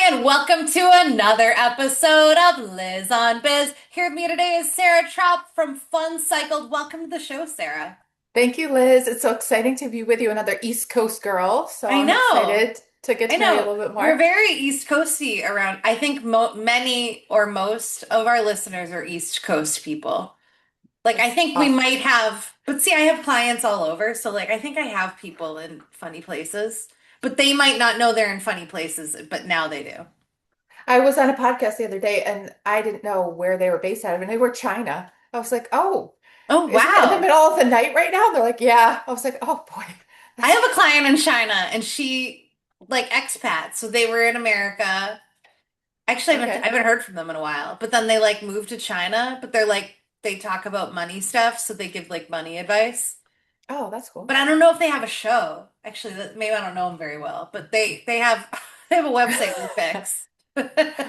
And welcome to another episode of Liz on Biz. Here with me today is Sarah Trop from FunCycled. Welcome to the show, Sarah. Thank you, Liz. It's so exciting to be with you, another East Coast girl. So I I'm know. excited to get I to know you a know. little bit We're more. very East Coasty around. I think many or most of our listeners are East Coast people. Like, I That's think we awesome. might have, but see, I have clients all over. So, like, I think I have people in funny places, but they might not know they're in funny places, but now they do. I was on a podcast the other day and I didn't know where they were based out of, and they were China. I was like, oh, Oh, isn't it in the wow. middle of the night right now? They're like, yeah. I was like, oh boy. I That's have a client in China and she like expat. So they were in America. Actually, I okay. haven't heard from them in a while, but then they like moved to China, but they're like they talk about money stuff, so they give like money advice. Oh, that's cool. But I don't know if they have a show. Actually, maybe I don't know them very well, but they have they have a website we fix.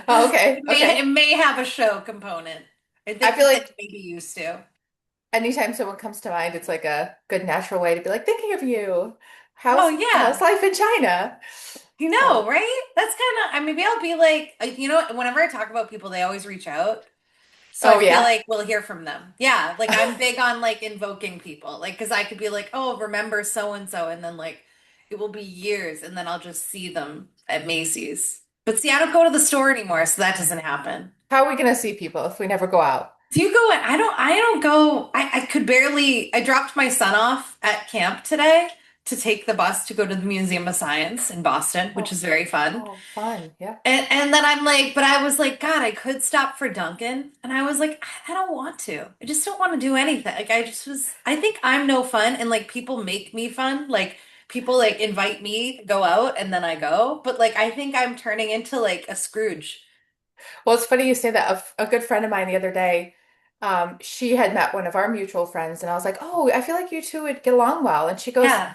Oh, okay. It Okay. may have a show component. I I think feel that they like may be used to. anytime someone comes to mind, it's like a good natural way to be like, thinking of you. Oh How's yeah. life in China? You So, know, right? That's kind of, I mean, maybe I'll be like, whenever I talk about people, they always reach out. So I oh feel yeah. like we'll hear from them. Yeah, like I'm big on like invoking people. Like, because I could be like, oh, remember so and so. And then like it will be years and then I'll just see them at Macy's. But see, I don't go to the store anymore, so that doesn't happen. How are we gonna see people if we never go out? Do you go? I don't go. I could barely. I dropped my son off at camp today to take the bus to go to the Museum of Science in Boston, which Oh, is very fun. oh, fun. Yeah. And then I'm like, but I was like, God, I could stop for Dunkin'. And I was like, I don't want to. I just don't want to do anything. Like I think I'm no fun and like people make me fun. Like people like invite me to go out and then I go. But like I think I'm turning into like a Scrooge. Well, it's funny you say that. A good friend of mine the other day, she had met one of our mutual friends, and I was like, "Oh, I feel like you two would get along well." And she goes, Yeah.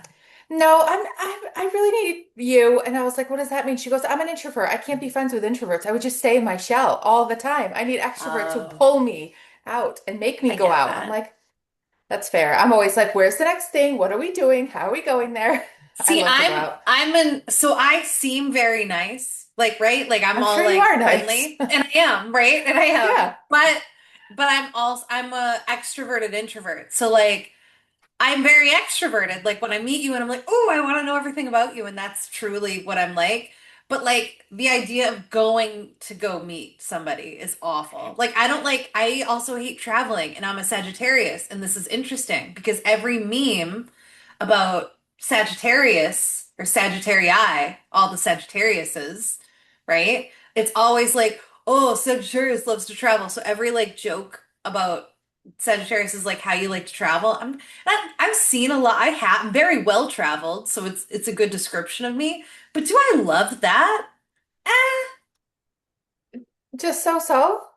"No, I really need you." And I was like, "What does that mean?" She goes, "I'm an introvert. I can't be friends with introverts. I would just stay in my shell all the time. I need extroverts who Oh, pull me out and make me I go get out." I'm that. like, "That's fair." I'm always like, "Where's the next thing? What are we doing? How are we going there?" I See, love to go out. so I seem very nice, like, right? Like I'm I'm all sure you like are nice. friendly, and I am, right? And I am, Yeah. but I'm a extroverted introvert. So like I'm very extroverted. Like when I meet you and I'm like, oh, I want to know everything about you, and that's truly what I'm like. But like the idea of going to go meet somebody is awful. Like I don't like, I also hate traveling, and I'm a Sagittarius, and this is interesting because every meme about Sagittarius or Sagittarii, all the Sagittariuses, right? It's always like, oh, Sagittarius loves to travel. So every like joke about Sagittarius is like how you like to travel. I've seen a lot. I have I'm very well traveled, so it's a good description of me. But do I love that? Eh, Just so.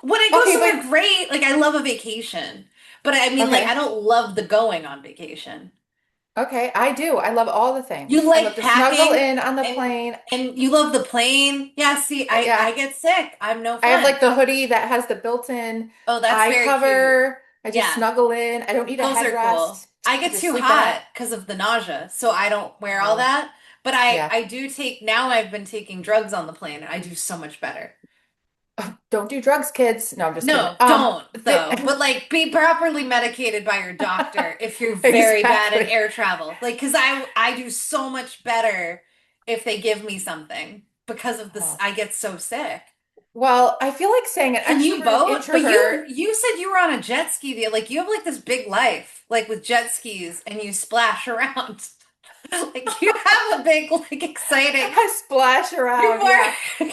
when I go Okay, but somewhere great, like I love a vacation. But I mean, like I okay. don't love the going on vacation. Okay, I do. I love all the You things. I love like to snuggle packing in on the and plane. you love the plane. Yeah, see, I Yeah. get sick. I'm no I have fun. like the hoodie that has the built-in Oh, that's eye very cute. cover. I just Yeah, snuggle in. I don't need a those are cool. headrest. I I get just too sleep in it. hot because of the nausea, so I don't wear all Oh, that. But I yeah. I do take now I've been taking drugs on the plane and I do so much better. Don't do drugs, kids. No, I'm just kidding. No, don't though. But like be properly medicated by your doctor if you're very bad at Exactly. air travel. Like cuz I do so much better if they give me something because of this Oh. I get so sick. Well, I feel like saying an Can you extroverted boat? But you introvert. you said you were on a jet ski deal. Like you have like this big life, like with jet skis and you splash around. Like you have a big, like exciting. I splash You're around. more Yeah, I do.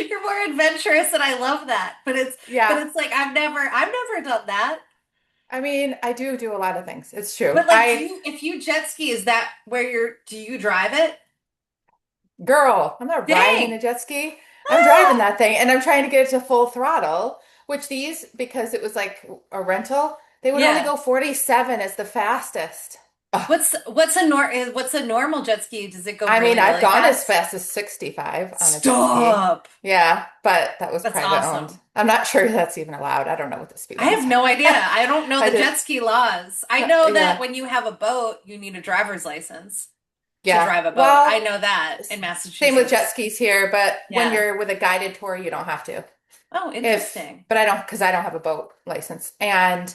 you're more adventurous and I love that. But Yeah. it's like I've never done that. I mean, I do a lot of things. It's true. But like if you jet ski, is that where do you drive it? Girl, I'm not riding Dang. a jet ski. I'm driving Ah, that thing and I'm trying to get it to full throttle, which these, because it was like a rental, they would only yeah. go 47 as the fastest. Ugh. What's a normal jet ski? Does it go I mean, really, I've really gone as fast? fast as 65 on a jet ski. Stop. Yeah, but that was That's private owned. awesome. I'm not sure that's even allowed. I don't know what the speed I limits have no idea. are. I don't know I the did. jet ski laws. I know that Yeah. when you have a boat, you need a driver's license. to Yeah. drive a boat. I Well, know that in same with jet Massachusetts. skis here, but when Yeah. you're with a guided tour, you don't have to. Oh, If, interesting. but I don't, because I don't have a boat license. And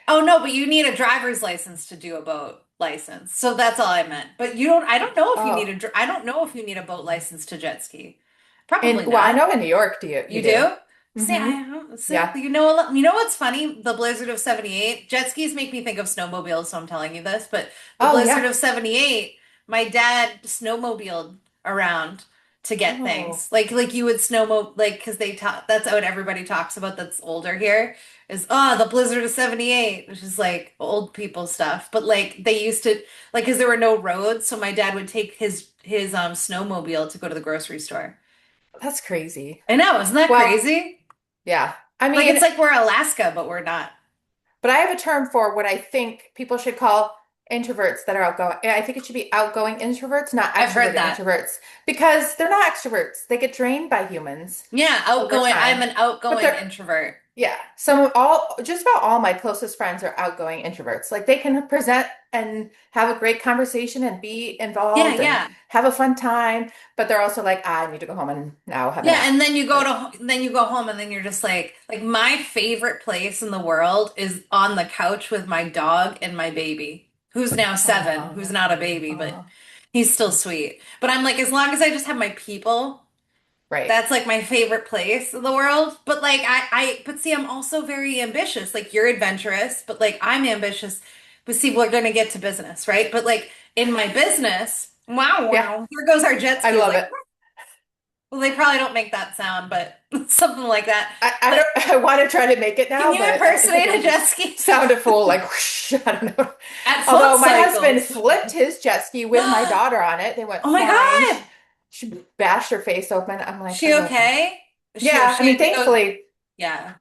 Oh no, but you need a driver's license to do a boat license. So that's all I meant. But you don't, I don't know if you need oh, a, I don't know if you need a boat license to jet ski. Probably well, I not. know in New York, you You do. do? See, Mm-hmm. I don't see, Yeah. you know, you know what's funny? The Blizzard of 78. Jet skis make me think of snowmobiles, so I'm telling you this, but the Oh, Blizzard yeah. of 78, my dad snowmobiled around to get Oh, things. Like you would snowmo like because they talk that's what everybody talks about that's older here is the Blizzard of 78, which is like old people stuff. But like they used to like because there were no roads, so my dad would take his snowmobile to go to the grocery store. that's crazy. I know, isn't that Well, crazy? yeah. I Like mean, it's like we're Alaska, but we're not. but I have a term for what I think people should call introverts that are outgoing. I think it should be outgoing introverts, not I've heard extroverted that. introverts, because they're not extroverts. They get drained by humans Yeah, over outgoing. I'm time. an But outgoing they're introvert. Yeah. Just about all my closest friends are outgoing introverts. Like they can present and have a great conversation and be Yeah, involved and yeah. have a fun time, but they're also like, I need to go home and now have a Yeah, nap. and then you go Like, to then you go home and then you're just like my favorite place in the world is on the couch with my dog and my baby, who's now 7, who's oh, not a baby, but oh, he's still sweet. But I'm like as long as I just have my people, right. that's like my favorite place in the world. But like but see, I'm also very ambitious. Like you're adventurous, but like I'm ambitious. But see, we're gonna get to business, right? But like in my business, wow, Yeah, wow, here goes our jet I skis. love Like, it. well, they probably don't make that sound, but something like that. I But don't, I want to try to make it can now, you but I think impersonate it a would jet just ski sound a fool like whoosh, I don't know. at Although my husband FunCycled? flipped his jet ski with my daughter on it, they went Oh my flying. God, She bashed her face open. I'm like, she oh. okay? Yeah, I She mean, had to go. thankfully, Yeah,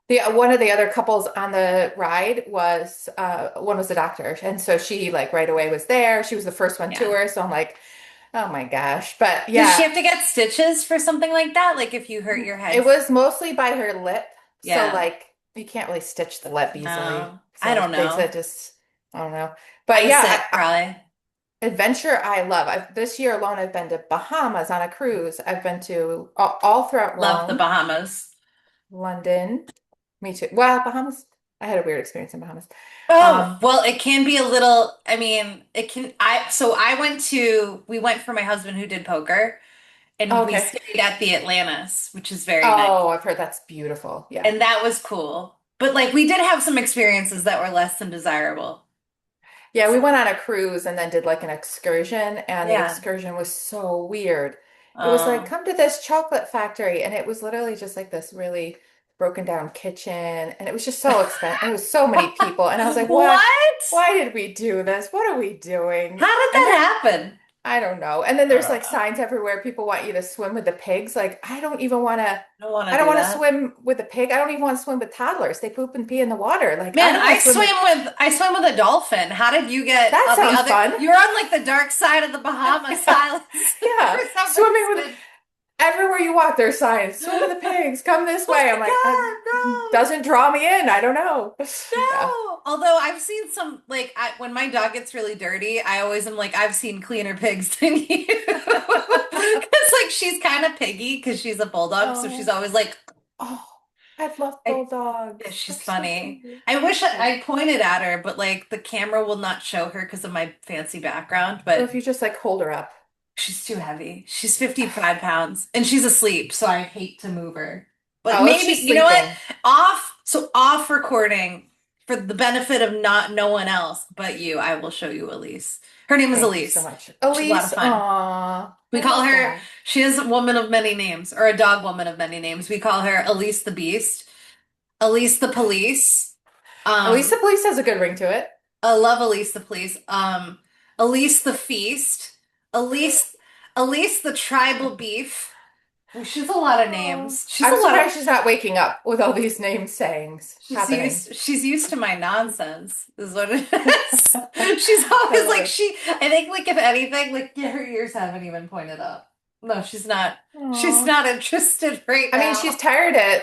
the one of the other couples on the ride was one was a doctor, and so she like right away was there. She was the first one to yeah. her, so I'm like, oh my gosh. But Does she yeah, have to get stitches for something like that? Like if you hurt your it head? was mostly by her lip, so Yeah. like you can't really stitch the lip easily. No, I So don't they said know. just I don't know. But Ice yeah, it, probably. adventure I love. This year alone, I've been to Bahamas on a cruise. I've been to all throughout Love the Rome, Bahamas. London. Me too. Well, Bahamas. I had a weird experience in Bahamas. Oh, Um, well, it can be a little, I mean, it can, so we went for my husband who did poker and we okay. stayed at the Atlantis, which is very nice. Oh, I've heard that's beautiful. Yeah. And that was cool. But like we did have some experiences that were less than desirable. Yeah, we So, went on a cruise and then did like an excursion, and the yeah. excursion was so weird. It was like, Oh. come to this chocolate factory, and it was literally just like this really broken down kitchen, and it was just so expensive. It was so many people, and I was like, what? What? Why did we do this? What are we doing? How did And then that happen? I don't know. And then there's like I signs everywhere. People want you to swim with the pigs. Like, don't want to I don't do want to that. swim with a pig. I don't even want to swim with toddlers. They poop and pee in the water. Like, I Man, don't want to swim with, I swam with a dolphin. How did you get that on the sounds other? fun. You're on like the dark side of the Bahamas Yeah. Islands Yeah. for some Swimming with reason. everywhere you walk, there's signs. Swim with the pigs. Come this Oh way. I'm my like, that God, no. doesn't draw me in. I don't know. Yeah. No. Although I've seen some, like, when my dog gets really dirty, I always am like, I've seen cleaner pigs than you. Because, like, she's kind of piggy because she's a bulldog. So she's Oh, always like, oh, I love I, bulldogs. she's They're so funny. cute. I wish Yeah. I pointed at her, but, like, the camera will not show her because of my fancy background. What But if you just like hold her up? she's too heavy. She's 55 pounds and she's asleep. So I hate to move her. But Oh, if maybe, she's you know what? sleeping. Off recording for the benefit of not no one else but you. I will show you Elise. Her name is Thank you so Elise. much. She's a lot of Elise, fun. aw, We I call love her, dogs. she is a woman of many names, or a dog woman of many names. We call her Elise the Beast, Elise the Police. Elise the Um, police has a good ring to it. I love Elise the Police. Elise the Feast, Elise, Elise the Tribal Beef. Well, she's a lot of Oh, names. She's a I'm lot of surprised she's not waking up with all these name sayings happening. she's used to my nonsense, is what it is. She's I always love like it. I think like if anything, like yeah, her ears haven't even pointed up. No, she's not. She's Aw. not interested right I mean, she's now. tired at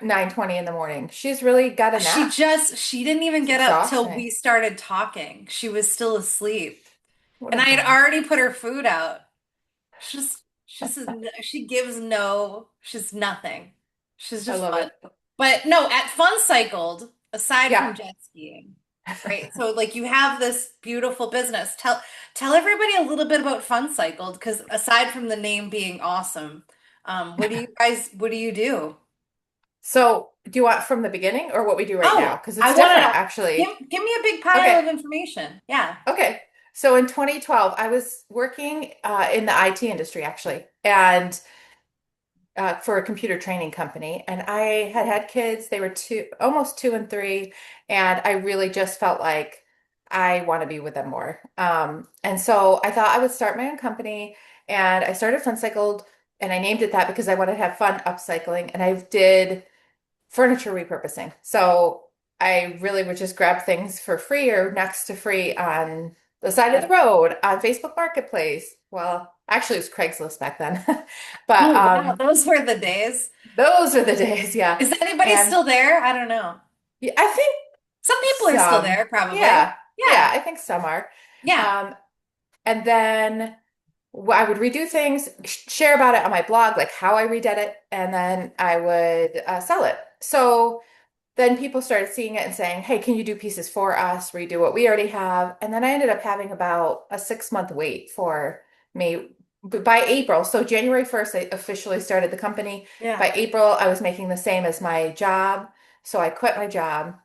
9:20 in the morning. She's really got a nap. She didn't even It's get up till exhausting. we started talking. She was still asleep. What And a I had bummer. already put her food out. She gives no, she's nothing. She's I just love fun. it. But no, at FunCycled, aside Yeah. from jet skiing, right? So like you have this beautiful business. Tell everybody a little bit about FunCycled because aside from the name being awesome, what do you do? So, do you want from the beginning or what we do right now? Oh, Because I it's want different, to actually. give me a big pile Okay. of information. Yeah. Okay. So in 2012, I was working in the IT industry, actually, and for a computer training company. And I had kids. They were almost 2 and 3, and I really just felt like I want to be with them more. And so I thought I would start my own company, and I started FunCycled, and I named it that because I wanted to have fun upcycling, and I did furniture repurposing. So I really would just grab things for free or next to free on the side of the road on Facebook Marketplace. Well, actually, it was Craigslist back then, but Oh, wow. Those were the days. those are the days, yeah. Is anybody And still there? I don't know. yeah, I think Some people are still some, there, probably. yeah, yeah, Yeah. I think some are. Yeah. Um, and then I would redo things, share about it on my blog, like how I redid it, and then I would sell it. So then people started seeing it and saying, "Hey, can you do pieces for us? Redo what we already have." And then I ended up having about a 6 month wait for me by April. So January 1st, I officially started the company. Yeah. By April, I was making the same as my job. So I quit my job.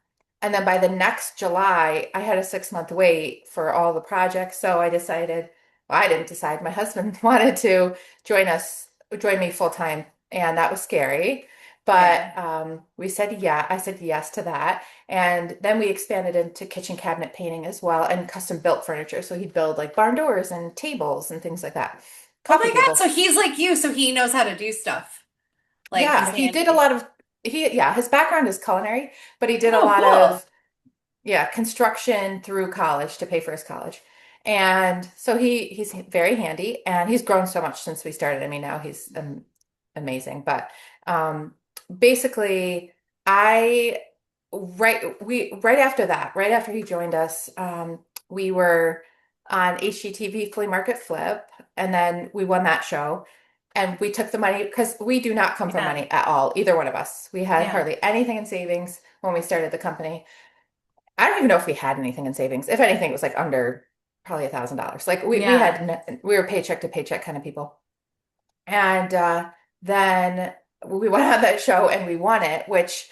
And then by the next July, I had a 6 month wait for all the projects. So I decided, well, I didn't decide. My husband wanted to join me full time. And that was scary. Yeah. But we said, yeah, I said yes to that. And then we expanded into kitchen cabinet painting as well and custom built furniture. So he'd build like barn doors and tables and things like that. Oh Coffee my God. So tables. he's like you, so he knows how to do stuff. Like he's Yeah, he did a handy. lot of yeah, his background is culinary, but he did a Oh, lot cool. of yeah, construction through college to pay for his college. And so he's very handy and he's grown so much since we started. I mean, now he's amazing. But um, basically, I right after that, right after he joined us, we were on HGTV Flea Market Flip, and then we won that show. And we took the money because we do not come from Yeah. money at all, either one of us. We had Yeah. hardly anything in savings when we started the company. I don't even know if we had anything in savings. If anything, it was like under probably $1,000. Like Yeah. we were paycheck to paycheck kind of people. And then we went on that show and we won it, which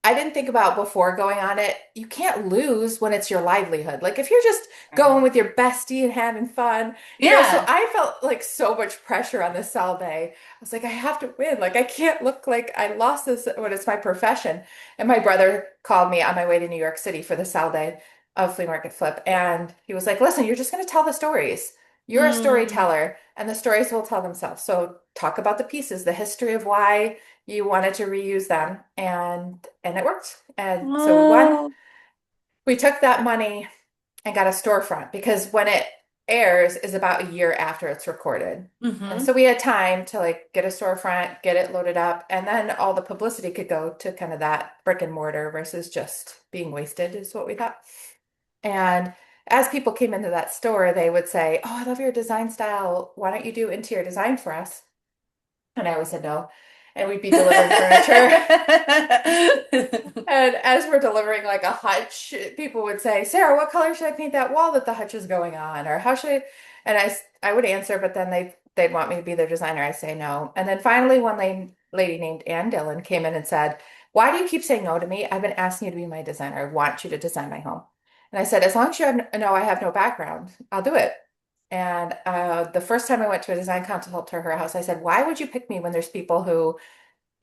I didn't think about before going on it. You can't lose when it's your livelihood. Like if you're just going with your bestie and having fun, so Yeah. I felt like so much pressure on this Sal day. I was like, I have to win. Like I can't look like I lost this when it's my profession. And my brother called me on my way to New York City for the Sal day of Flea Market Flip. And he was like, listen, you're just going to tell the stories. You're a Mm. storyteller and the stories will tell themselves. So talk about the pieces, the history of why you wanted to reuse them and it worked. And so we won. Oh. We took that money and got a storefront because when it airs is about a year after it's recorded. And Mm-hmm. so we had time to like get a storefront, get it loaded up, and then all the publicity could go to kind of that brick and mortar versus just being wasted is what we thought. And as people came into that store, they would say, "Oh, I love your design style. Why don't you do interior design for us?" And I always said no. And we'd be delivering furniture. And as we're delivering like a hutch, people would say, Sarah, what color should I paint that wall that the hutch is going on? Or how should I? And I would answer, but then they'd want me to be their designer. I say no. And then finally, one lady named Ann Dillon came in and said, why do you keep saying no to me? I've been asking you to be my designer. I want you to design my home. And I said, as long as know I have no background, I'll do it. And the first time I went to a design consult to her house, I said, why would you pick me when there's people who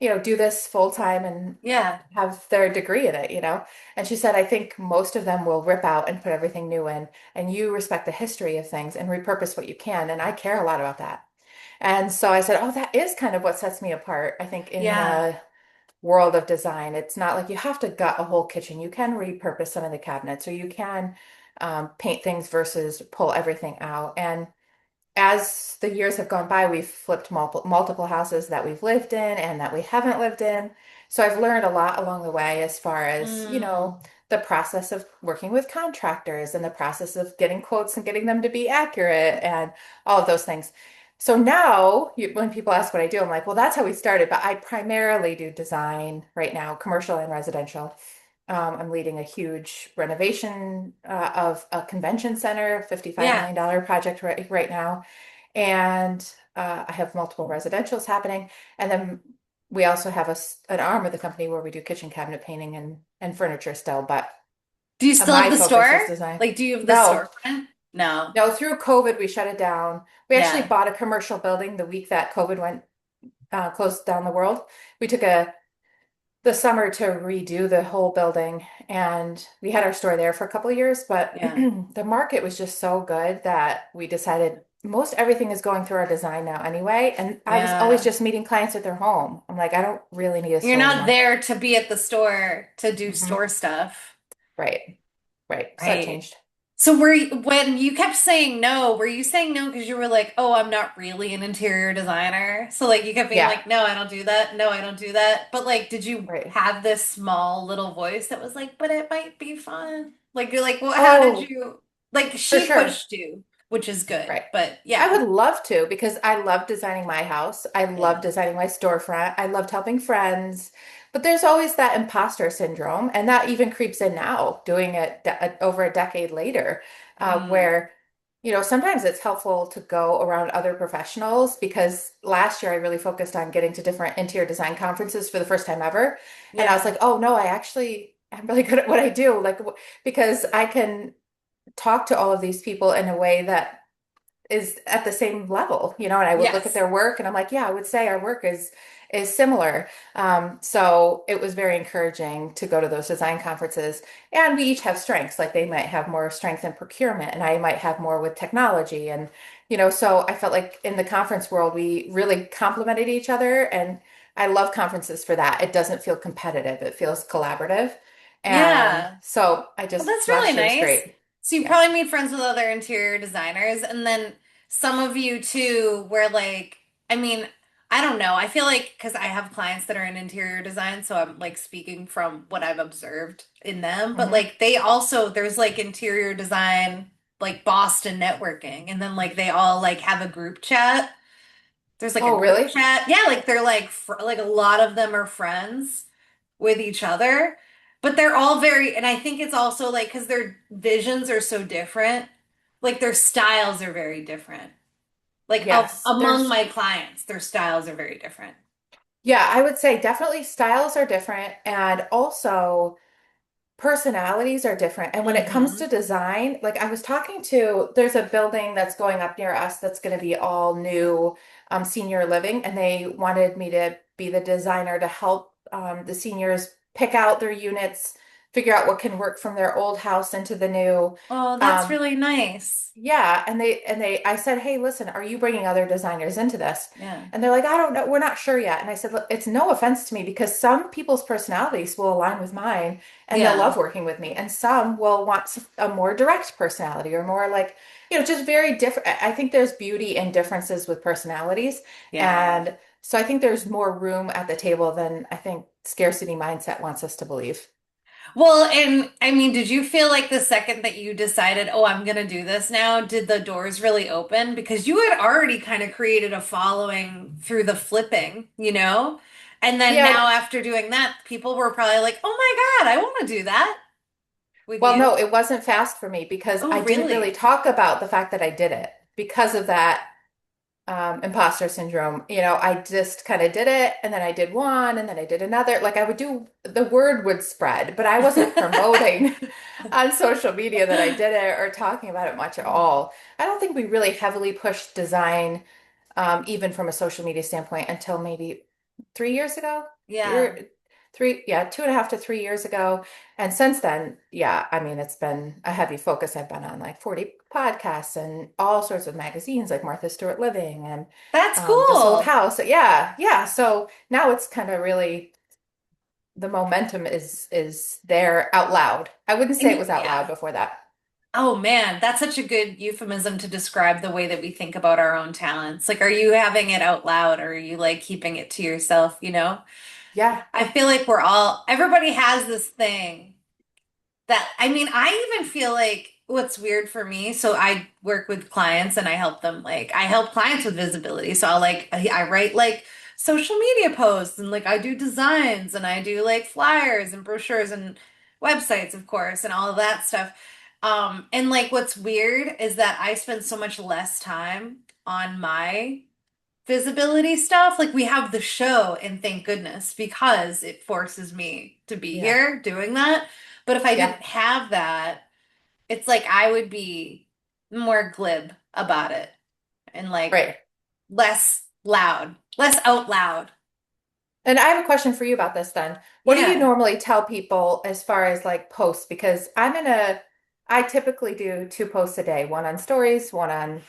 do this full time and Yeah. have their degree in it? And she said, I think most of them will rip out and put everything new in, and you respect the history of things and repurpose what you can. And I care a lot about that. And so I said, oh, that is kind of what sets me apart, I think, in Yeah. the world of design. It's not like you have to gut a whole kitchen. You can repurpose some of the cabinets, or you can paint things versus pull everything out. And as the years have gone by, we've flipped multiple houses that we've lived in and that we haven't lived in. So I've learned a lot along the way as far as, Mm. the process of working with contractors and the process of getting quotes and getting them to be accurate and all of those things. So now, when people ask what I do, I'm like, well, that's how we started, but I primarily do design right now, commercial and residential. I'm leading a huge renovation of a convention center, $55 Yeah. million project right now. And I have multiple residentials happening. And then we also have an arm of the company where we do kitchen cabinet painting and furniture still. But Do you still have my the focus is store? design. Like, do you have the No, storefront? No. no, through COVID, we shut it down. We actually Yeah. bought a commercial building the week that COVID went closed down the world. We took the summer to redo the whole building, and we had our store there for a couple of years, but Yeah. the market was just so good that we decided most everything is going through our design now anyway. And I was always Yeah. just meeting clients at their home. I'm like, I don't really need a You're store not anymore. there to be at the store to do Hmm. store stuff. Right. Right. So that Right. changed. So when you kept saying no, were you saying no because you were like, oh, I'm not really an interior designer? So like you kept being Yeah. like, no, I don't do that. No, I don't do that. But like, did you Right. have this small little voice that was like, but it might be fun? Like you're like, well, how did Oh, you like for she sure. pushed you, which is good. Right. But I yeah. would love to because I love designing my house. I love Yeah. designing my storefront. I loved helping friends. But there's always that imposter syndrome, and that even creeps in now, doing it over a decade later, Mm. where, sometimes it's helpful to go around other professionals because last year I really focused on getting to different interior design conferences for the first time ever. And I was Yeah. like, oh no, I'm really good at what I do. Like, because I can talk to all of these people in a way that is at the same level, and I would look at Yes. their work and I'm like, yeah, I would say our work is similar. So it was very encouraging to go to those design conferences. And we each have strengths. Like they might have more strength in procurement and I might have more with technology. And, so I felt like in the conference world, we really complemented each other. And I love conferences for that. It doesn't feel competitive. It feels collaborative. And Yeah. so Well, that's really last year was nice. great. So you Yeah. probably made friends with other interior designers, and then some of you too, where like, I mean, I don't know. I feel like because I have clients that are in interior design, so I'm like speaking from what I've observed in them, but Hmm. like they also, there's like interior design, like Boston networking, and then like they all like have a group chat. There's like a Oh, group really? chat. Yeah, like they're like like a lot of them are friends with each other, but they're all very, and I think it's also like because their visions are so different, like their styles are very different. Like Yes, among my clients, their styles are very different. yeah, I would say definitely styles are different and also personalities are different. And when it comes to Hmm. design, like I was talking to, there's a building that's going up near us that's going to be all new senior living, and they wanted me to be the designer to help the seniors pick out their units, figure out what can work from their old house into the new. Oh, that's Um, really nice. Yeah, I said, "Hey, listen, are you bringing other designers into this?" Yeah. And they're like, "I don't know, we're not sure yet." And I said, "Look, it's no offense to me because some people's personalities will align with mine and they'll love Yeah. working with me, and some will want a more direct personality or more like, just very different. I think there's beauty in differences with personalities, Yeah. and so I think there's more room at the table than I think scarcity mindset wants us to believe. Well, and I mean, did you feel like the second that you decided, oh, I'm gonna do this now, did the doors really open? Because you had already kind of created a following through the flipping, you know? And then Yeah, now after doing that, people were probably like, oh my God, I want to do that with well, you. no, it wasn't fast for me because Oh, I didn't really really? talk about the fact that I did it because of that imposter syndrome. I just kind of did it and then I did one and then I did another. Like I would do, the word would spread, but I wasn't promoting on social media that I did it or talking about it much at all. I don't think we really heavily pushed design, even from a social media standpoint, until maybe 3 years ago. Yeah. Year, three, yeah, 2.5 to 3 years ago. And since then, yeah, I mean, it's been a heavy focus. I've been on like 40 podcasts and all sorts of magazines like Martha Stewart Living and That's This Old cool. House. Yeah, yeah. So now it's kind of really the momentum is there out loud. I wouldn't say And it was out loud yeah. before that. Oh man, that's such a good euphemism to describe the way that we think about our own talents. Like, are you having it out loud or are you like keeping it to yourself, you know? Yeah. I feel like we're all, everybody has this thing. that, I mean, I even feel like what's weird for me, so I work with clients and I help them, like, I help clients with visibility. So I'll like, I write like social media posts and like I do designs and I do like flyers and brochures and websites, of course, and all of that stuff. And like what's weird is that I spend so much less time on my visibility stuff. Like we have the show, and thank goodness, because it forces me to be Yeah. here doing that. But if I Yeah. didn't have that, it's like I would be more glib about it and like Right. less loud, less out loud. And I have a question for you about this then. What do you Yeah. normally tell people as far as like posts? Because I typically do two posts a day, one on stories, one on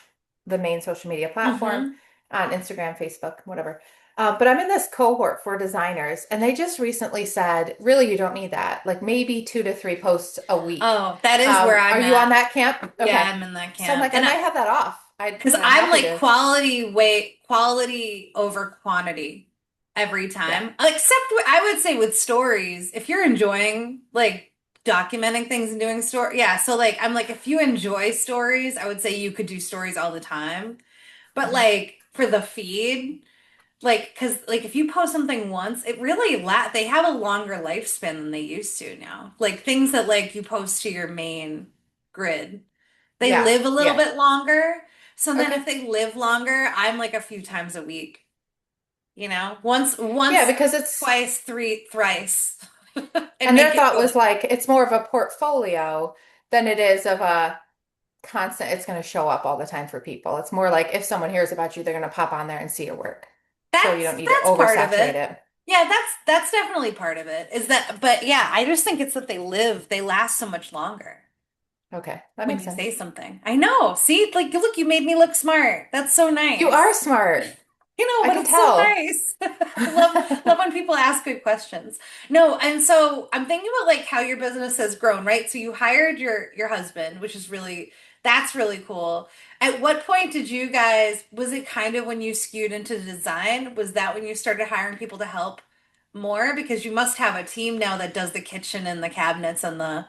the main social media platform, Hmm. on Instagram, Facebook, whatever. But I'm in this cohort for designers, and they just recently said, really, you don't need that. Like maybe 2 to 3 posts a week. Oh, that is where Are I'm you on at. that camp? Yeah, Okay. I'm in that So I'm camp. like, I And might have that off. because I'm I'm happy like to. quality over quantity every Yeah. time. Except I would say with stories, if you're enjoying like documenting things and doing story, yeah. So like I'm like if you enjoy stories, I would say you could do stories all the time. But Mhm. like for the feed, like because like if you post something once, it really they have a longer lifespan than they used to now. Like things that like you post to your main grid. They Yeah. live a little Yeah. bit longer. So then if Okay. they live longer, I'm like a few times a week, Yeah, once, because it's twice, three, thrice, and and their make it thought was good. like it's more of a portfolio than it is of a constant, it's going to show up all the time for people. It's more like if someone hears about you, they're going to pop on there and see your work. So you don't need to That's part of oversaturate it. it. Yeah, that's definitely part of it. Is that, but yeah, I just think it's that they last so much longer Okay, that when makes you sense. say something. I know. See, like, look, you made me look smart. That's so You are nice. smart. I But can it's so tell. nice. I love when people ask good questions. No, and so I'm thinking about like how your business has grown, right? So you hired your husband, which is really that's really cool. At what point did you guys, was it kind of when you skewed into design? Was that when you started hiring people to help more? Because you must have a team now that does the kitchen and the cabinets and the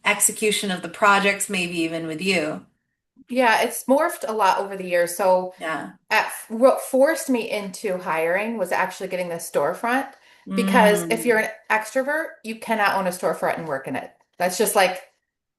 execution of the projects, maybe even with you. Yeah, it's morphed a lot over the years. So Yeah. what forced me into hiring was actually getting this storefront because if you're Mm. an extrovert, you cannot own a storefront and work in it. That's just like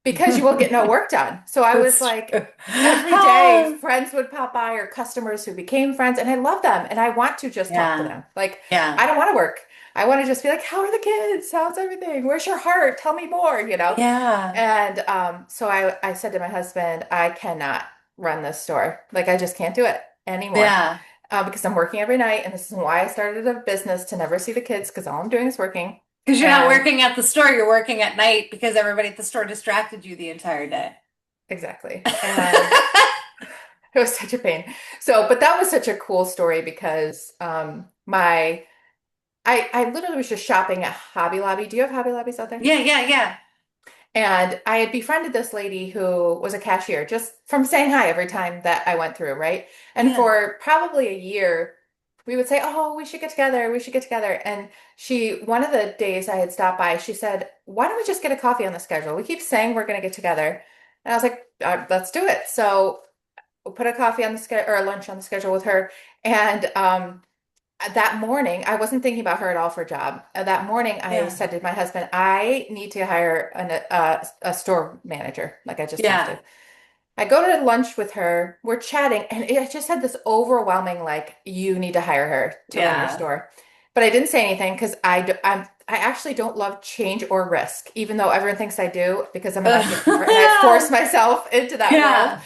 because you will get no work done. So I was That's like true. every day friends would pop by or customers who became friends and I love them and I want to just talk to Yeah. them. Like I Yeah. don't want to work. I want to just be like, how are the kids? How's everything? Where's your heart? Tell me more, you know? Yeah. And so I said to my husband, I cannot run this store. Like, I just can't do it anymore Yeah. because I'm working every night. And this is why I started a business to never see the kids because all I'm doing is working. Because you're not And working at the store, you're working at night because everybody at the store distracted you the entire day. exactly. And it was such a pain. So, but that was such a cool story because I literally was just shopping at Hobby Lobby. Do you have Hobby Lobbies out there? Yeah, yeah, yeah. And I had befriended this lady who was a cashier just from saying hi every time that I went through, right? And Yeah. for probably a year, we would say, "Oh, we should get together. We should get together." And one of the days I had stopped by, she said, "Why don't we just get a coffee on the schedule? We keep saying we're going to get together." And I was like, "Let's do it." So we put a coffee on the schedule or a lunch on the schedule with her. And that morning, I wasn't thinking about her at all for a job. That morning, I Yeah. said to my husband, I need to hire a store manager. Like, I just have Yeah. to. I go to lunch with her. We're chatting, and I just had this overwhelming, like, you need to hire her to run your Yeah. store. But I didn't say anything because I actually don't love change or risk, even though everyone thinks I do because I'm an entrepreneur and I force myself into that world. Yeah.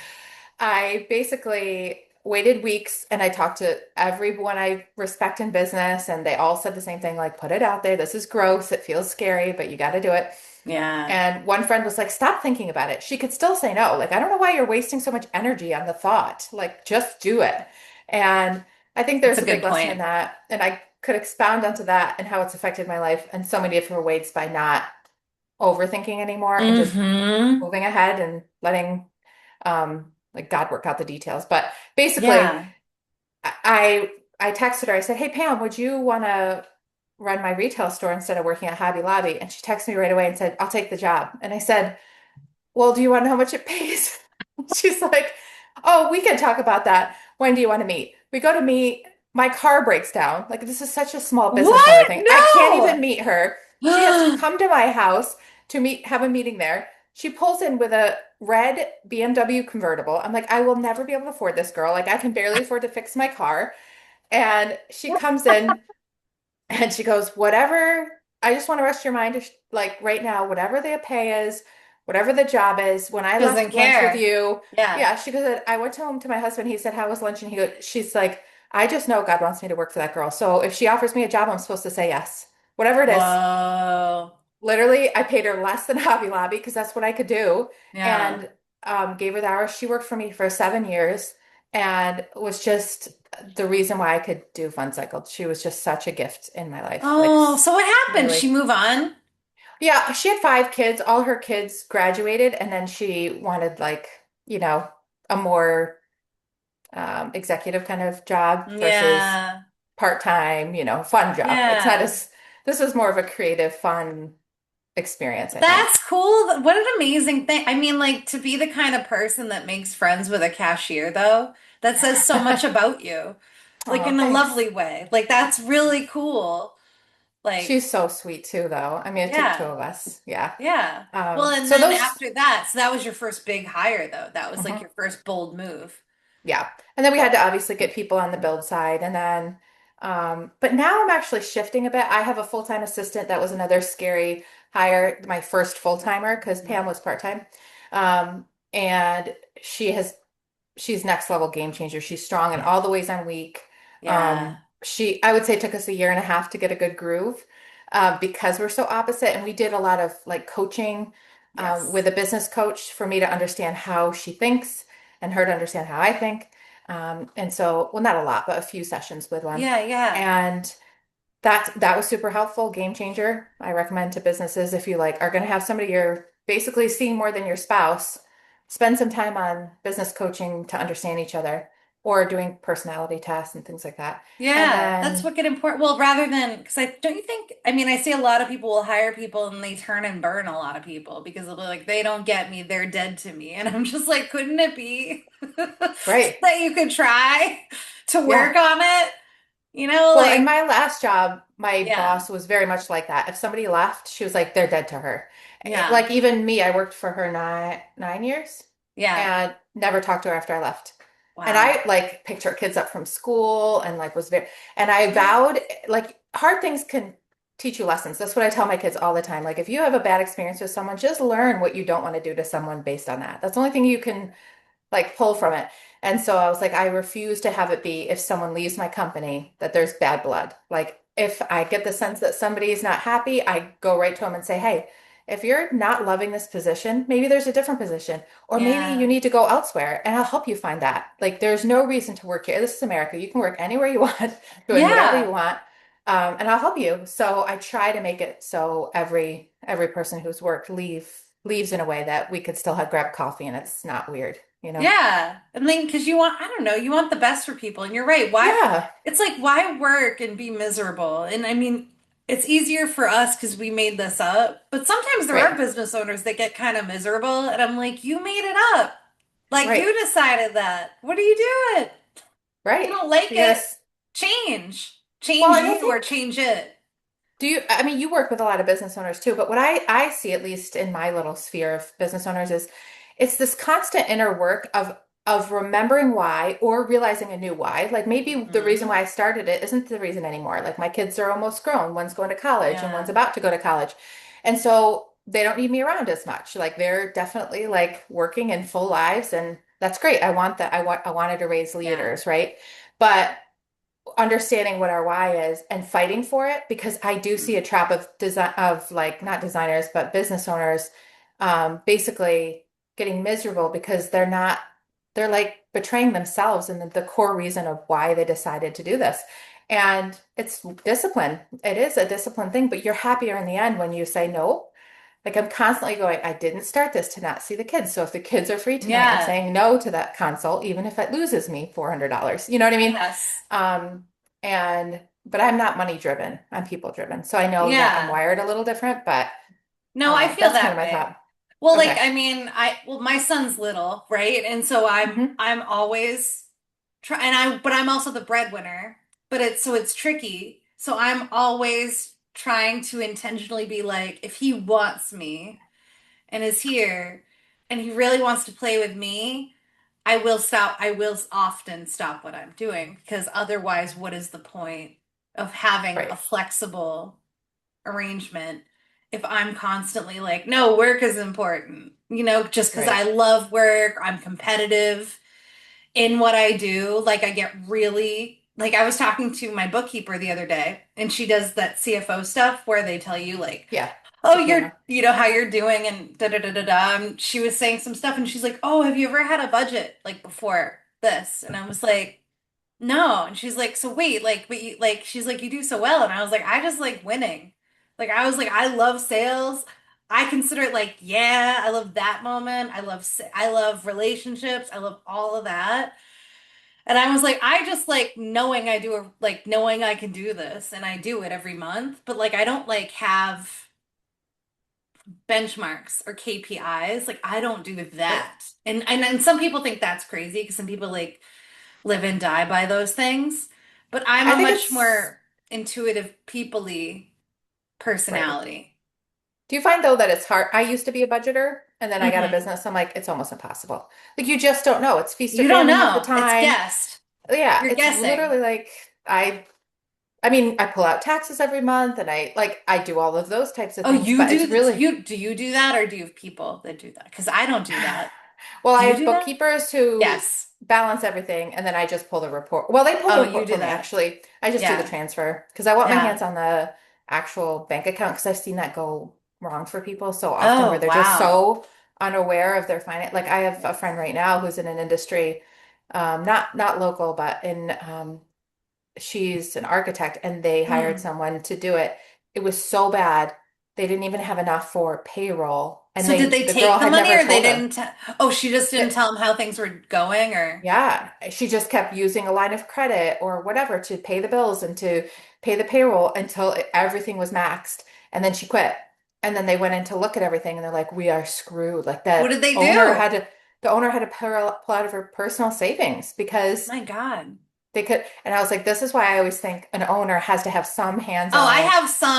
I basically waited weeks and I talked to everyone I respect in business, and they all said the same thing like, put it out there. This is gross. It feels scary, but you got to do it. Yeah. And one friend was like, stop thinking about it. She could still say no. Like, I don't know why you're wasting so much energy on the thought. Like, just do it. And I think That's a there's a big good lesson in point. that. And I could expound onto that and how it's affected my life in so many different ways by not overthinking anymore and just Mm-hmm. moving ahead and letting like God work out the details. But basically, Yeah. I I texted her. I said, "Hey Pam, would you want to run my retail store instead of working at Hobby Lobby. And she texted me right away and said, I'll take the job. And I said, well, do you want to know how much it pays? She's like, oh, we can talk about that. When do you want to meet? We go to meet. My car breaks down. Like, this is such a small business owner What? thing. I can't No. even meet her. She has to come to my house to have a meeting there. She pulls in with a red BMW convertible. I'm like, I will never be able to afford this girl. Like, I can barely afford to fix my car. And she comes in. And she goes, whatever, I just want to rest your mind, like right now, whatever the pay is, whatever the job is. When I Doesn't left lunch with care. you, Yeah. yeah, she goes, I went home to my husband. He said, how was lunch? And she's like, I just know God wants me to work for that girl. So if she offers me a job, I'm supposed to say yes, whatever it is. Whoa. Literally, I paid her less than Hobby Lobby because that's what I could do. Yeah. And gave her the hours. She worked for me for 7 years and was just the reason why I could do FunCycled. She was just such a gift in my life. Like, Oh, so what happened? She really. move on? Yeah, she had 5 kids. All her kids graduated, and then she wanted, like, you know, a more executive kind of job versus Yeah. part-time, fun job. It's not Yeah. as, this was more of a creative, fun experience, I think. That's cool. What an amazing thing. I mean, like to be the kind of person that makes friends with a cashier, though, that says so much about you, like Oh, in a thanks. lovely way. Like that's really cool. Like, She's so sweet too, though. I mean, it took two yeah. of us. Yeah. Yeah. Well, and So then those, after that, so that was your first big hire, though. That was like mhm. your first bold move. Yeah. And then we had to Cool. obviously get people on the build side. And then, but now I'm actually shifting a bit. I have a full-time assistant. That was another scary hire, my first full-timer, because Pam Mhm. was part-time. And she's next level game changer. She's strong in all the ways I'm weak. Yeah. I would say it took us a year and a half to get a good groove, because we're so opposite. And we did a lot of like coaching, Yes. with a business coach for me to understand how she thinks and her to understand how I think. And so, well, not a lot, but a few sessions with one. Yeah, yeah. And that was super helpful, game changer. I recommend to businesses if you like are going to have somebody you're basically seeing more than your spouse, spend some time on business coaching to understand each other or doing personality tests and things like that. And Yeah, that's then, what get important. Well, rather than because I don't you think, I mean, I see a lot of people will hire people and they turn and burn a lot of people because they'll be like, they don't get me, they're dead to me. And I'm just like, couldn't it be right. that you could try to Yeah. work on it? You know, Well, in like, my last job, my yeah, boss was very much like that. If somebody left, she was like, they're dead to her. yeah, Like even me, I worked for her 9 years yeah. and never talked to her after I left. And Wow. I like picked her kids up from school and like was very, and I vowed like hard things can teach you lessons. That's what I tell my kids all the time. Like if you have a bad experience with someone, just learn what you don't want to do to someone based on that. That's the only thing you can like pull from it. And so I was like, I refuse to have it be if someone leaves my company that there's bad blood. Like if I get the sense that somebody is not happy, I go right to them and say, hey, if you're not loving this position, maybe there's a different position, or maybe you Yeah. need to go elsewhere and I'll help you find that. Like there's no reason to work here. This is America. You can work anywhere you want, doing whatever you Yeah. want. And I'll help you. So I try to make it so every person who's worked leaves in a way that we could still have grab coffee and it's not weird, you know? Yeah. I mean, because you want, I don't know, you want the best for people. And you're right. Why? Yeah, It's like, why work and be miserable? And I mean, it's easier for us because we made this up. But sometimes there are right, business owners that get kind of miserable. And I'm like, you made it up. Like, right, you decided that. What are you doing? You right. don't like You gotta, it. Change. well, Change and I you or think, change it. I mean, you work with a lot of business owners too, but what I see, at least in my little sphere of business owners, is it's this constant inner work of remembering why or realizing a new why. Like maybe the reason Hmm. why I started it isn't the reason anymore. Like my kids are almost grown. One's going to college and one's Yeah. about to go to college. And so they don't need me around as much. Like they're definitely like working in full lives and that's great. I want that. I wanted to raise Yeah. leaders, right? But understanding what our why is and fighting for it because I do see a trap of design of like not designers but business owners basically getting miserable because they're like betraying themselves and the core reason of why they decided to do this. And it's discipline. It is a discipline thing, but you're happier in the end when you say no. Like I'm constantly going, I didn't start this to not see the kids. So if the kids are free tonight, I'm Yeah. saying no to that consult, even if it loses me $400. You know what I mean? Yes. Um, and but I'm not money driven. I'm people driven. So I know that I'm Yeah. wired a little different, but No, I feel that's kind of that my way. thought. Well, like Okay. I mean, my son's little, right? And so Hmm. I'm always try and I but I'm also the breadwinner. But it's tricky. So I'm always trying to intentionally be like, if he wants me and is here and he really wants to play with me, I will stop. I will often stop what I'm doing because otherwise, what is the point of having a Right. flexible arrangement if I'm constantly like, no, work is important, just because I Right. love work, I'm competitive in what I do. Like, I get really, like, I was talking to my bookkeeper the other day, and she does that CFO stuff where they tell you, like, Yeah. oh, The P&L. how you're doing, and da da da da da. And she was saying some stuff, and she's like, oh, have you ever had a budget like before this? And I was like, no. And she's like, so wait, like, but you like, she's like, you do so well. And I was like, I just like winning. Like, I was like, I love sales. I consider it like, yeah, I love that moment. I love relationships. I love all of that. And I was like, I just like knowing knowing I can do this and I do it every month. But like, I don't like have benchmarks or KPIs. Like, I don't do Right. that. And some people think that's crazy because some people like live and die by those things. But I'm I a think much it's more intuitive, people-y right. personality. Do you find though that it's hard? I used to be a budgeter and then I got a Hmm. business. I'm like, it's almost impossible. Like you just don't know. It's feast or You don't famine half the know. It's time. guessed. Yeah, You're it's guessing. literally like I mean, I pull out taxes every month and I do all of those types of Oh, things, but it's really do you do that or do you have people that do that? Because I don't do that. well, I Do you have do that? bookkeepers who Yes. balance everything and then I just pull the report. Well, they pull the Oh, you report do for me that. actually. I just do the Yeah. transfer because I want my Yeah. hands on the actual bank account because I've seen that go wrong for people so often where Oh, they're just wow. so unaware of their finance. Like I have a friend right now who's in an industry, not local, but in she's an architect and they hired Mm. someone to do it. It was so bad. They didn't even have enough for payroll. And So did they the take girl the had money never or they told them didn't? Oh, she just didn't that, tell them how things were going or? yeah, she just kept using a line of credit or whatever to pay the bills and to pay the payroll until everything was maxed. And then she quit. And then they went in to look at everything and they're like, we are screwed. Like What did they do? the owner had to pull out of her personal savings because My God. they could, and I was like, this is why I always think an owner has to have some Oh, hands-on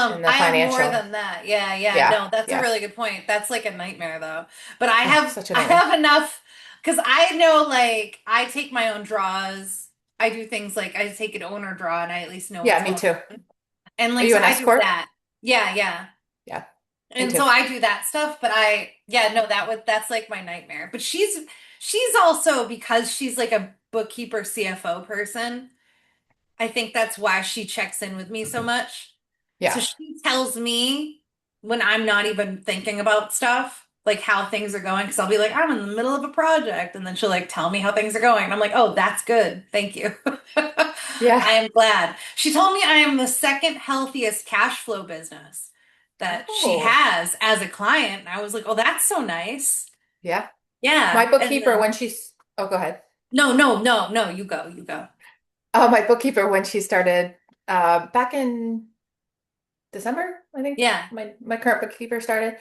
in the I have more financial. than that. Yeah, yeah. Yeah, No, that's a yeah. really good point. That's like a nightmare though. But Oh, such a I nightmare. have enough because I know like I take my own draws. I do things like I take an owner draw and I at least know Yeah, what's me going too. on. And Are like you so an I do S corp? that. Yeah, yeah. Yeah, me And too. so I do that stuff, but yeah, no, that's like my nightmare. But she's also because she's like a bookkeeper CFO person. I think that's why she checks in with me so much. So Yeah, she tells me when I'm not even thinking about stuff, like how things are going, because I'll be like, I'm in the middle of a project, and then she'll like tell me how things are going. And I'm like, oh, that's good. Thank you. yeah. I am glad. She told me I am the second healthiest cash flow business that she Oh, has as a client. And I was like, oh, that's so nice. yeah. My Yeah. And bookkeeper, then, when she's, oh, go ahead. no, no, no, no, you go, you go. My bookkeeper, when she started back in December, I think Yeah. my current bookkeeper started.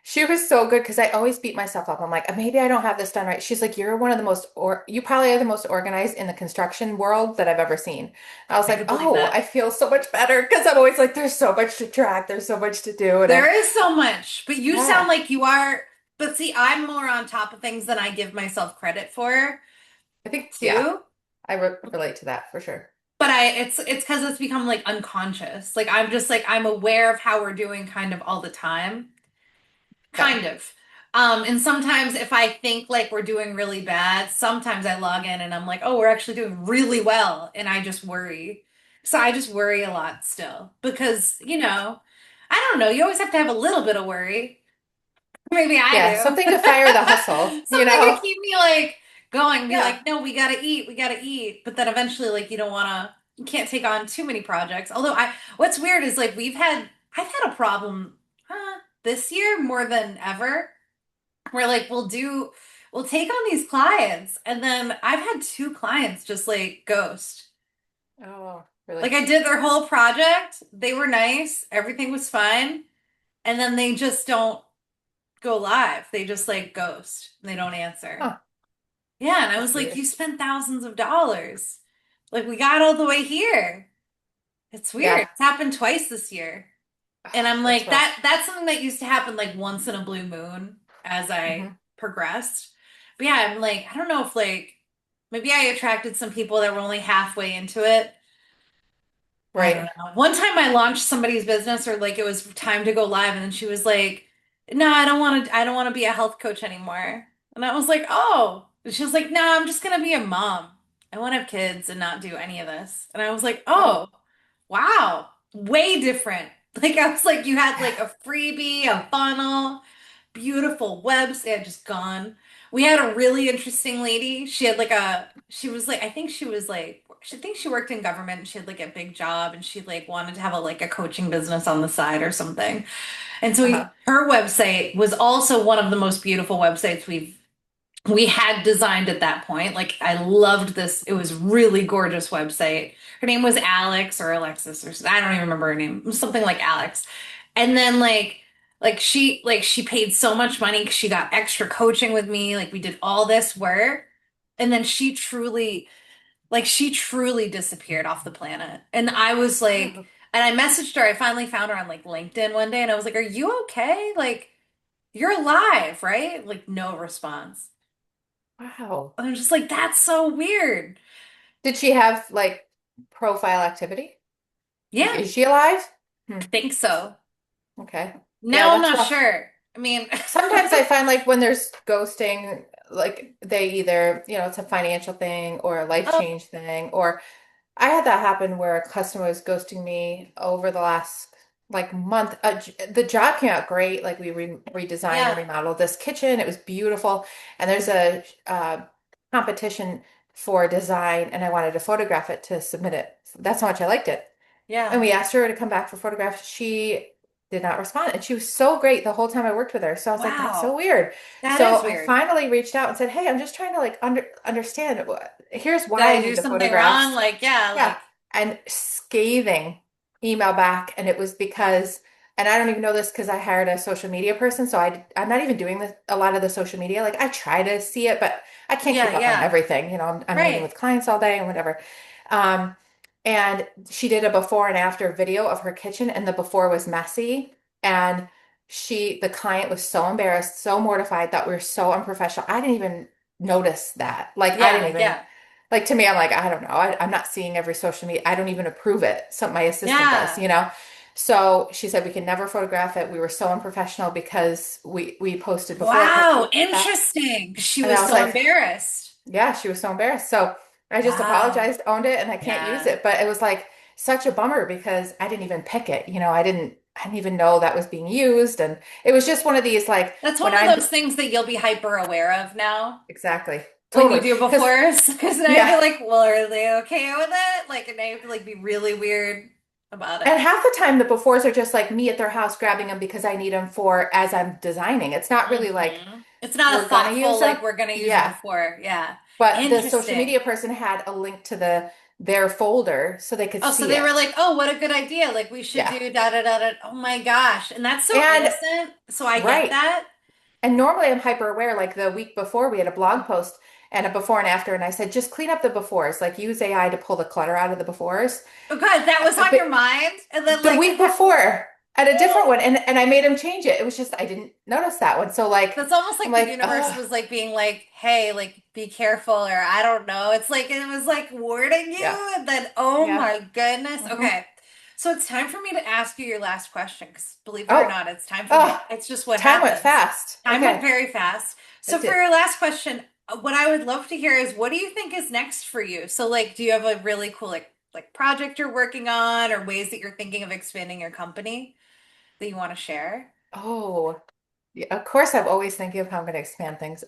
She was so good because I always beat myself up. I'm like, maybe I don't have this done right. She's like, you're one of the most, or you probably are the most organized in the construction world that I've ever seen. I was I like, could believe oh, that. I feel so much better because I'm always like, there's so much to track, there's so much to do, and There is so much, but you sound yeah, like you are. But see, I'm more on top of things than I give myself credit for, I think yeah, too. I relate to that for sure. But it's because it's become like unconscious. Like I'm just like I'm aware of how we're doing kind of all the time. Yeah, Kind of. And sometimes if I think like we're doing really bad, sometimes I log in and I'm like, oh, we're actually doing really well. And I just worry. So I just worry a lot still because, I don't know, you always have to have a little bit of worry. Maybe I yeah, do. something to fire the hustle, you Something to know? keep me like going, be Yeah, like, no, we gotta eat. But then eventually, like, you can't take on too many projects. What's weird is like, I've had a problem this year more than ever where like we'll take on these clients and then I've had two clients just like ghost. Oh, Like really? I did their whole project. They were nice. Everything was fine. And then they just don't go live. They just like ghost. They don't answer. Huh, Yeah, and I was that's like, weird. you spent thousands of dollars. Like we got all the way here. It's weird. Yeah. It's happened twice this year. And I'm That's like, rough. that's something that used to happen like once in a blue moon as I Hmm. progressed. But yeah, I'm like, I don't know if like maybe I attracted some people that were only halfway into it. I don't Right. know. One time I launched somebody's business or like it was time to go live and then she was like, "No, I don't want to be a health coach anymore." And I was like, "Oh." And she was like, "No, I'm just gonna be a mom. I want to have kids and not do any of this." And I was like, Oh. "Oh, wow. Way different." Like I was like, you had like a freebie, a funnel, beautiful website just gone. We had a really interesting lady. She was like, I think she was like, she thinks she worked in government and she had like a big job and she like wanted to have a coaching business on the side or something. And so Uh-huh. her website was also one of the most beautiful websites we had designed at that point. Like I loved this. It was really gorgeous website. Her name was Alex or Alexis or I don't even remember her name. It was something like Alex. And then she paid so much money because she got extra coaching with me. Like we did all this work. And then she truly disappeared off the planet. And I was like, Oh, and I messaged her. I finally found her on like LinkedIn one day and I was like, "Are you okay? Like you're alive, right?" Like no response. wow. And I'm just like, that's so weird. Did she have like profile activity? Like, Yeah, is she alive? Hmm. I think so. Okay. Yeah, Now I'm that's not rough. sure. I mean, Sometimes I find like when there's ghosting, like they either, it's a financial thing or a life oh, change thing, or I had that happen where a customer was ghosting me over the last like month. The job came out great. Like we redesigned and yeah, remodeled this kitchen. It was beautiful. And there's a competition for design, and I wanted to photograph it to submit it. That's how much I liked it. And yeah. we asked her to come back for photographs. She did not respond. And she was so great the whole time I worked with her. So I was like, that's so Wow. weird. That So is I weird. finally reached out and said, hey, I'm just trying to like understand. Here's Did why I I do need the something wrong? photographs. Like, yeah, Yeah. like, And scathing email back. And it was because, and I don't even know this because I hired a social media person. So I'm not even doing a lot of the social media. Like I try to see it, but I can't yeah, keep up on yeah. everything. I'm meeting Right. with clients all day and whatever. Um, and she did a before and after video of her kitchen, and the before was messy. And the client was so embarrassed, so mortified, that we were so unprofessional. I didn't even notice that. Like, I didn't Yeah, even, yeah, like, to me, I'm like, I don't know. I'm not seeing every social media. I don't even approve it. So my assistant does, yeah. So she said we can never photograph it. We were so unprofessional because we posted before, Wow, after, interesting. She and I was was so like, embarrassed. yeah, she was so embarrassed. So I just Wow. apologized, owned it, and I can't use Yeah. it. But it was like such a bummer because I didn't even pick it. I didn't even know that was being used. And it was just one of these like That's when one of I'm those things that you'll be hyper aware of now exactly when you totally do because befores. Because now yeah. you're like, well, are they okay with it? Like, and now you have to like be really weird about And it. half the time the befores are just like me at their house grabbing them because I need them for as I'm designing. It's not really like It's not a we're gonna thoughtful, use them. like, we're going to use a Yeah. before. Yeah. But the social Interesting. media person had a link to their folder so they could Oh, so see they were it. like, oh, what a good idea. Like, we should Yeah. do da da da da. Oh my gosh. And that's so And innocent. So I get right. that. And normally I'm hyper aware. Like the week before, we had a blog post and a before and after, and I said, just clean up the befores, like use AI to pull the clutter out of the befores. Oh, God, that was on But your mind. And then, the like, week before, at a different one, and I made him change it. It was just I didn't notice that one. So like that's almost I'm like the like, universe was like being like, hey, like, be careful, or I don't know. It's like it was like warning yeah, you, and then, oh yeah. my goodness. Hmm. Okay. So it's time for me to ask you your last question, because believe it or Oh, not, it's time for me. oh, It's just what time went happens. fast. Time went Okay, very fast. So it for did. your last question, what I would love to hear is what do you think is next for you? So like, do you have a really cool like project you're working on, or ways that you're thinking of expanding your company that you want to share? Oh, yeah, of course, I'm always thinking of how I'm going to expand things.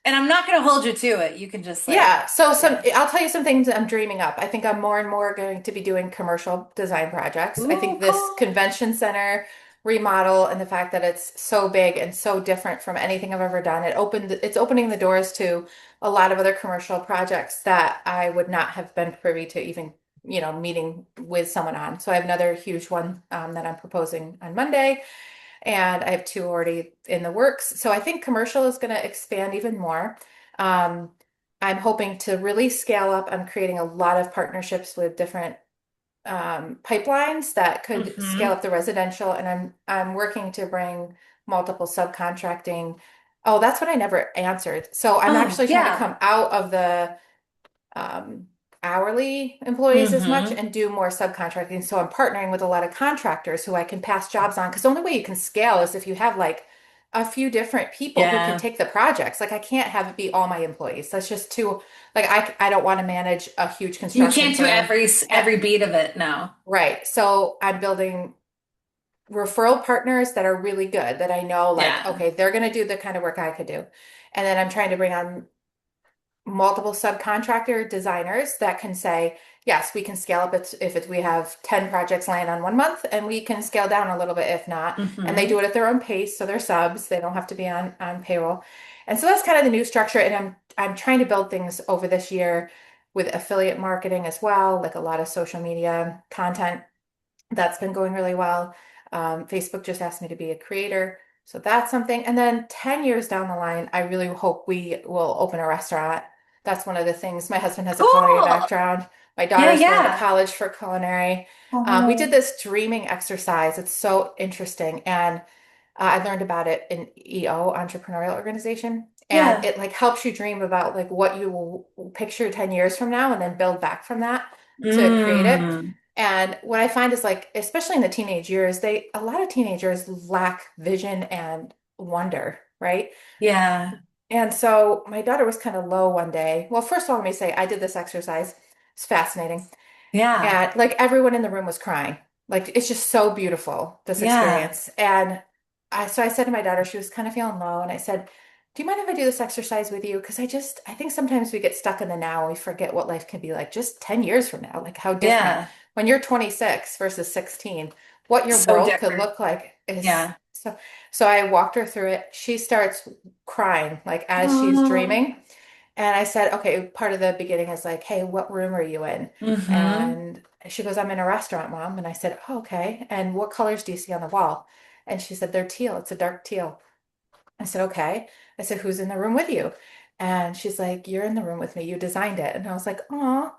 And I'm not going to hold you to it. You can just like, Yeah, so yeah. I'll tell you some things I'm dreaming up. I think I'm more and more going to be doing commercial design projects. I Ooh, think this cool. convention center remodel and the fact that it's so big and so different from anything I've ever done, it's opening the doors to a lot of other commercial projects that I would not have been privy to even meeting with someone on. So I have another huge one that I'm proposing on Monday, and I have two already in the works. So I think commercial is going to expand even more. Um, I'm hoping to really scale up. I'm creating a lot of partnerships with different pipelines that could scale Hmm. up the residential, and I'm working to bring multiple subcontracting. Oh, that's what I never answered. So I'm Oh, actually trying to yeah. come out of the um, hourly employees as much Hmm. and do more subcontracting. So I'm partnering with a lot of contractors who I can pass jobs on because the only way you can scale is if you have like a few different people who can Yeah. take the projects. Like I can't have it be all my employees. That's just too like I don't want to manage a huge You construction can't do firm. And every beat of it now. right. So I'm building referral partners that are really good that I know like Yeah. okay, they're going to do the kind of work I could do. And then I'm trying to bring on multiple subcontractor designers that can say, yes, we can scale up if we have 10 projects land on 1 month, and we can scale down a little bit if not. And they do Hmm. it at their own pace, so they're subs, they don't have to be on payroll. And so that's kind of the new structure. And I'm trying to build things over this year with affiliate marketing as well, like a lot of social media content that's been going really well. Facebook just asked me to be a creator. So that's something. And then 10 years down the line, I really hope we will open a restaurant. That's one of the things. My husband has a culinary Cool. background. My Yeah, daughter's going to yeah. college for culinary. We did Oh, this dreaming exercise. It's so interesting. And I learned about it in EO, entrepreneurial organization. And yeah. it like helps you dream about like what you will picture 10 years from now and then build back from that to create it. Mm. And what I find is like, especially in the teenage years, a lot of teenagers lack vision and wonder, right? Yeah. And so my daughter was kind of low one day. Well, first of all, let me say I did this exercise. It's fascinating. Yeah. And like everyone in the room was crying. Like it's just so beautiful, this Yeah. experience. And so I said to my daughter, she was kind of feeling low, and I said, "Do you mind if I do this exercise with you? Because I think sometimes we get stuck in the now and we forget what life can be like just 10 years from now, like how different Yeah. when you're 26 versus 16, what your So world could different. look like is Yeah. so I walked her through it. She starts crying like as she's Oh. dreaming. And I said, okay, part of the beginning is like, hey, what room are you in? Hmm. And she goes, I'm in a restaurant, Mom. And I said, oh, okay. And what colors do you see on the wall? And she said, they're teal. It's a dark teal. I said, okay. I said, who's in the room with you? And she's like, you're in the room with me. You designed it. And I was like, oh.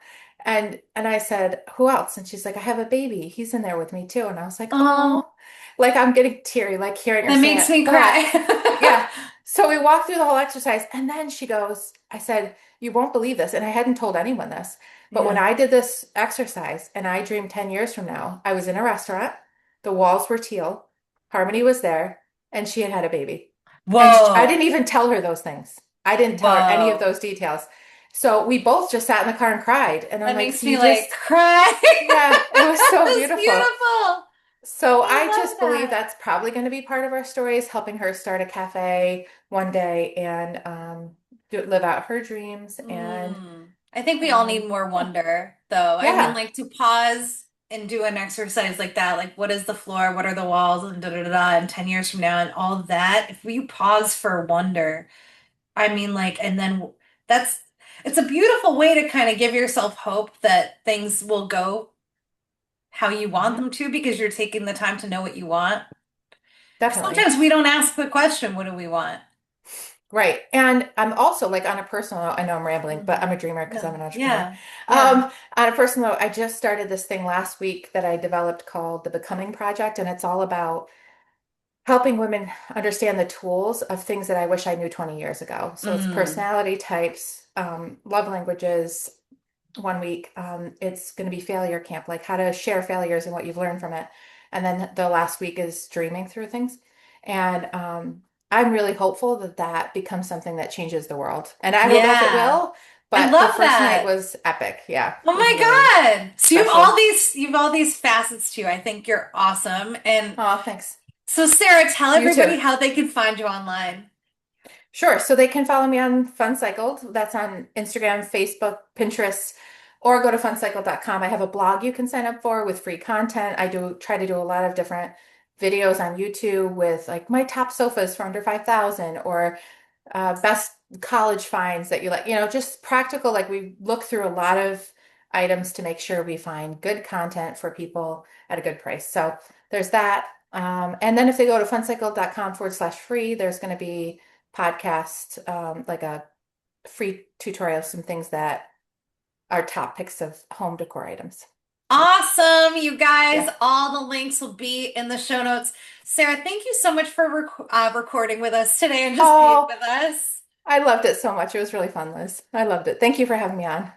And I said, who else? And she's like, I have a baby. He's in there with me too. And I was like, Oh, oh. Like I'm getting teary, like hearing her that say makes it. me But cry. yeah. So we walked through the whole exercise. And then she goes, I said, you won't believe this. And I hadn't told anyone this. But when Yeah. I did this exercise and I dreamed 10 years from now, I was in a restaurant. The walls were teal. Harmony was there. And she had had a baby. And I Whoa. didn't even tell her those things. I didn't tell her any of Whoa. those details. So we both just sat in the car and cried. And I'm That like, makes so you me like just, cry. yeah, it was so That's beautiful. beautiful. So I I love just believe that. that's probably going to be part of our story is helping her start a cafe one day and live out her dreams. And I think we all need more yeah, wonder, though. I mean, yeah, like to pause and do an exercise like that, like what is the floor, what are the walls, and da da da da, and 10 years from now, and all of that. If we pause for wonder, I mean, like, and then that's it's a beautiful way to kind of give yourself hope that things will go how you want mhm, them to because you're taking the time to know what you want. definitely. Sometimes we don't ask the question, what do we want? Right. And I'm also like on a personal note, I know I'm rambling, but I'm Mhm. a dreamer because I'm No. an entrepreneur. Yeah. Yeah. On a personal note, I just started this thing last week that I developed called the Becoming Project, and it's all about helping women understand the tools of things that I wish I knew 20 years ago. So it's Mm. personality types, love languages. One week, it's going to be failure camp, like how to share failures and what you've learned from it. And then the last week is dreaming through things. And I'm really hopeful that that becomes something that changes the world. And I don't know if it Yeah. will, I but the love first night that. was epic. Yeah, Oh it was my really God. So special. you have all these facets to you. I think you're awesome. And Oh, thanks. so Sarah, tell You too. everybody how they can find you online. Sure. So they can follow me on FunCycled. That's on Instagram, Facebook, Pinterest, or go to funcycled.com. I have a blog you can sign up for with free content. I do try to do a lot of different videos on YouTube with like my top sofas for under 5,000 or best college finds that you like, just practical. Like we look through a lot of items to make sure we find good content for people at a good price. So there's that. And then if they go to funcycled.com/free, there's going to be podcast, like a free tutorial, some things that are top picks of home decor items. So Awesome, you guys. yeah. All the links will be in the show notes. Sarah, thank you so much for recording with us today and just being Oh, with us. I loved it so much. It was really fun, Liz. I loved it. Thank you for having me on.